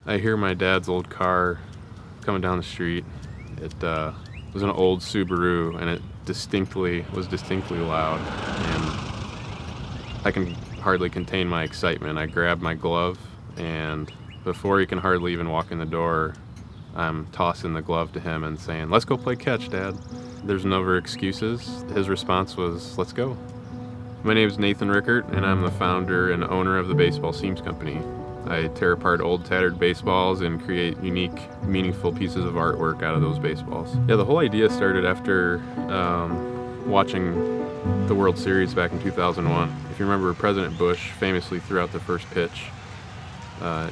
I hear my dad's old car coming down the street. It was an old Subaru, and it was distinctly loud, and I can hardly contain my excitement. I grab my glove, and before he can hardly even walk in the door, I'm tossing the glove to him and saying, "Let's go play catch, Dad." There's never excuses. His response was, "Let's go." My name is Nathan Rueckert, and I'm the founder and owner of the Baseball Seams Company. I tear apart old tattered baseballs and create unique, meaningful pieces of artwork out of those baseballs. Yeah, the whole idea started after watching the World Series back in 2001. If you remember, President Bush famously threw out the first pitch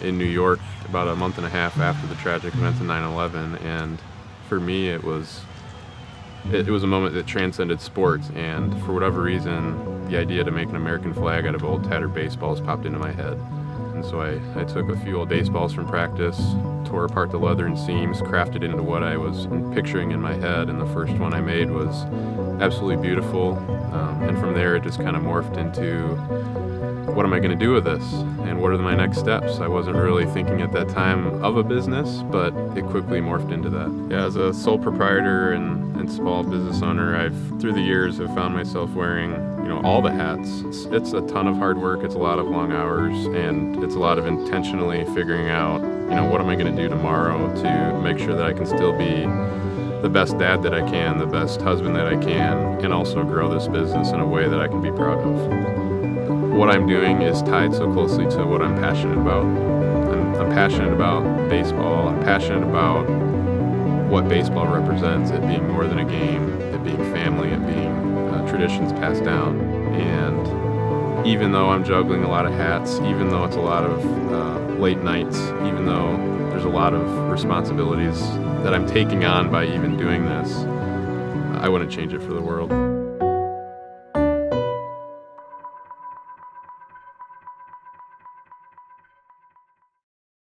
in New York about a month and a half after the tragic events of 9/11, and for me it was a moment that transcended sports, and for whatever reason the idea to make an American flag out of old tattered baseballs popped into my head. And so I took a few old baseballs from practice, tore apart the leather and seams, crafted into what I was picturing in my head, and the first one I made was absolutely beautiful. And from there it just kind of morphed into, what am I going to do with this? And what are my next steps? I wasn't really thinking at that time of a business, but it quickly morphed into that. Yeah, as a sole proprietor and small business owner, through the years have found myself wearing, all the hats. It's a ton of hard work, it's a lot of long hours, and it's a lot of intentionally figuring out, what am I going to do tomorrow to make sure that I can still be the best dad that I can, the best husband that I can, and also grow this business in a way that I can be proud of. What I'm doing is tied so closely to what I'm passionate about. I'm passionate about baseball. I'm passionate about what baseball represents, it being more than a game, it being family, it being traditions passed down. And even though I'm juggling a lot of hats, even though it's a lot of late nights, even though there's a lot of responsibilities that I'm taking on by even doing this, I wouldn't change it for the world.